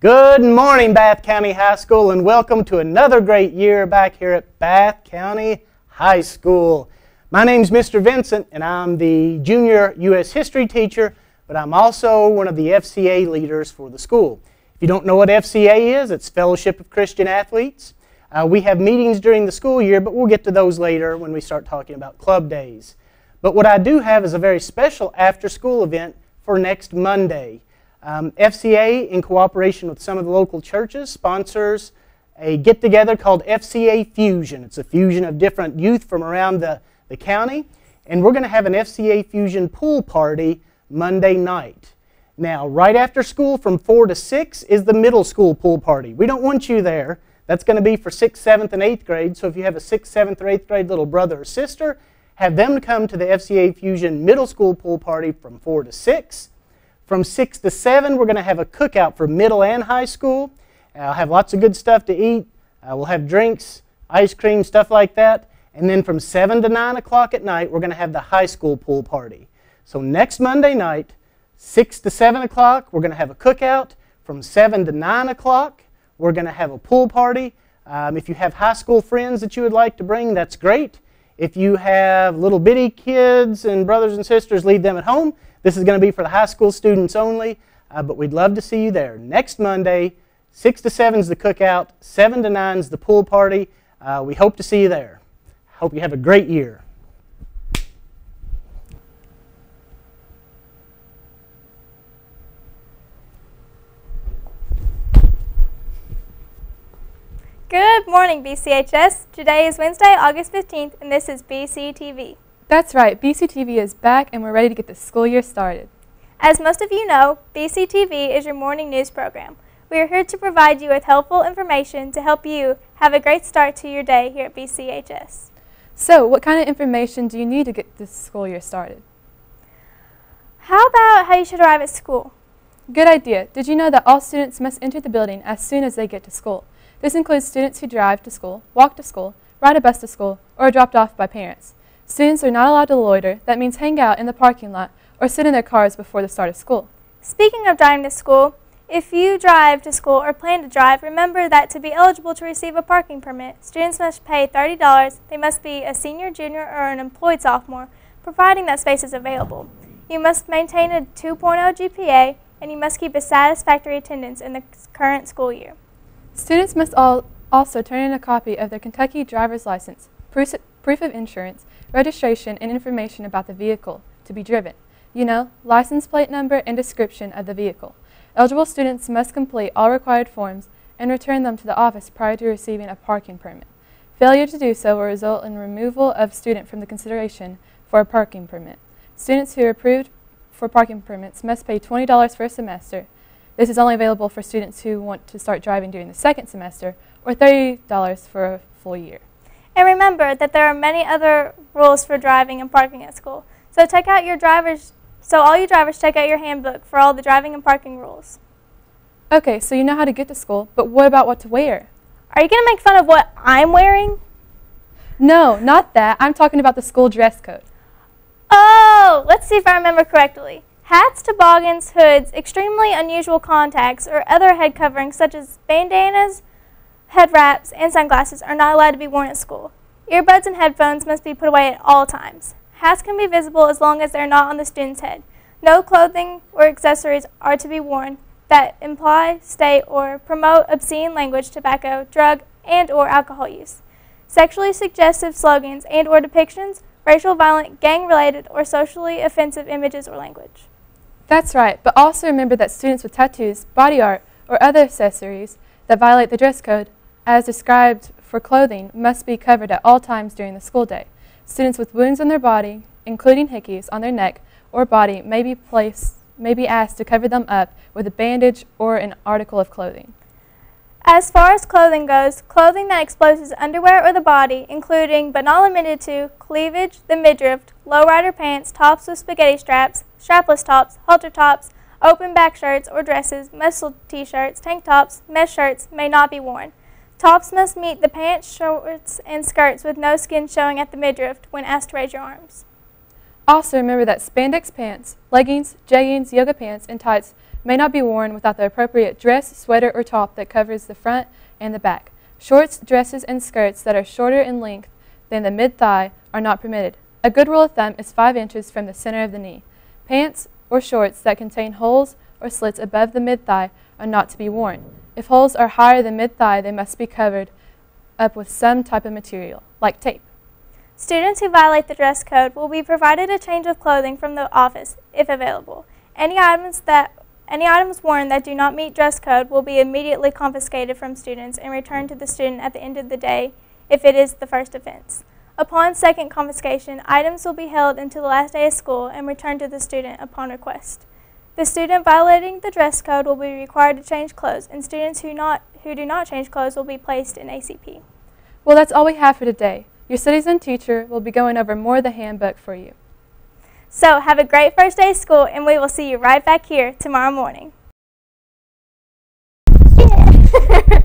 Good morning, Bath County High School, and welcome to another great year back here at Bath County High School. My name's Mr. Vincent, and I'm the junior U.S. history teacher, but I'm also one of the FCA leaders for the school. If you don't know what FCA is, it's Fellowship of Christian Athletes. We have meetings during the school year, but we'll get to those later when we start talking about club days. But what I do have is a very special after-school event for next Monday. FCA, in cooperation with some of the local churches, sponsors a get-together called FCA Fusion. It's a fusion of different youth from around the county, and we're going to have an FCA Fusion pool party Monday night. Now, right after school from 4 to 6 is the middle school pool party. We don't want you there. That's going to be for 6th, 7th, and 8th grade, so if you have a 6th, 7th, or 8th grade little brother or sister, have them come to the FCA Fusion middle school pool party from 4 to 6. From 6 to 7, we're going to have a cookout for middle and high school. I'll have lots of good stuff to eat. We'll have drinks, ice cream, stuff like that. And then from 7 to 9 o'clock at night, we're going to have the high school pool party. So next Monday night, 6 to 7 o'clock, we're going to have a cookout. From 7 to 9 o'clock, we're going to have a pool party. If you have high school friends that you would like to bring, that's great. If you have little bitty kids and brothers and sisters, leave them at home. This is going to be for the high school students only, but we'd love to see you there. Next Monday, 6 to 7 is the cookout, 7 to 9 is the pool party. We hope to see you there. Hope you have a great year. Good morning, BCHS. Today is Wednesday, August 15th, and this is BCTV. That's right, BCTV is back and we're ready to get the school year started. As most of you know, BCTV is your morning news program. We are here to provide you with helpful information to help you have a great start to your day here at BCHS. So, what kind of information do you need to get this school year started? How about how you should arrive at school? Good idea. Did you know that all students must enter the building as soon as they get to school? This includes students who drive to school, walk to school, ride a bus to school, or are dropped off by parents. Students are not allowed to loiter. That means hang out in the parking lot or sit in their cars before the start of school. Speaking of driving to school, if you drive to school or plan to drive, remember that to be eligible to receive a parking permit, students must pay $30. They must be a senior, junior, or an employed sophomore, providing that space is available. You must maintain a 2.0 GPA, and you must keep a satisfactory attendance in the current school year. Students must also turn in a copy of their Kentucky driver's license, proof of insurance, registration, and information about the vehicle to be driven. You know, license plate number and description of the vehicle. Eligible students must complete all required forms and return them to the office prior to receiving a parking permit. Failure to do so will result in removal of student from the consideration for a parking permit. Students who are approved for parking permits must pay $20 for a semester. This is only available for students who want to start driving during the second semester, or $30 for a full year. And remember that there are many other rules for driving and parking at school. So all you drivers take out your handbook for all the driving and parking rules. Okay, so you know how to get to school, but what about what to wear? Are you going to make fun of what I'm wearing? No, not that. I'm talking about the school dress code. Oh, let's see if I remember correctly. Hats, toboggans, hoods, extremely unusual contacts, or other head coverings such as bandanas, head wraps, and sunglasses are not allowed to be worn at school. Earbuds and headphones must be put away at all times. Hats can be visible as long as they are not on the student's head. No clothing or accessories are to be worn that imply, state, or promote obscene language, tobacco, drug, and or alcohol use. Sexually suggestive slogans and or depictions, racial, violent, gang-related, or socially offensive images or language. That's right, but also remember that students with tattoos, body art, or other accessories that violate the dress code, as described for clothing, must be covered at all times during the school day. Students with wounds on their body, including hickeys on their neck or body, may be asked to cover them up with a bandage or an article of clothing. As far as clothing goes, clothing that exposes underwear or the body, including but not limited to cleavage, the midriff, lowrider pants, tops with spaghetti straps, strapless tops, halter tops, open back shirts or dresses, muscle t-shirts, tank tops, mesh shirts may not be worn. Tops must meet the pants, shorts, and skirts with no skin showing at the midriff when asked to raise your arms. Also remember that spandex pants, leggings, jeggings, yoga pants, and tights may not be worn without the appropriate dress, sweater, or top that covers the front and the back. Shorts, dresses, and skirts that are shorter in length than the mid-thigh are not permitted. A good rule of thumb is 5 inches from the center of the knee. Pants or shorts that contain holes or slits above the mid-thigh are not to be worn. If holes are higher than mid-thigh, they must be covered up with some type of material, like tape. Students who violate the dress code will be provided a change of clothing from the office, if available. Any items worn that do not meet dress code will be immediately confiscated from students and returned to the student at the end of the day if it is the first offense. Upon second confiscation, items will be held until the last day of school and returned to the student upon request. The student violating the dress code will be required to change clothes, and students who do not change clothes will be placed in ACP. Well, that's all we have for today. Your citizen teacher will be going over more of the handbook for you. So, have a great first day of school, and we will see you right back here tomorrow morning. Yeah.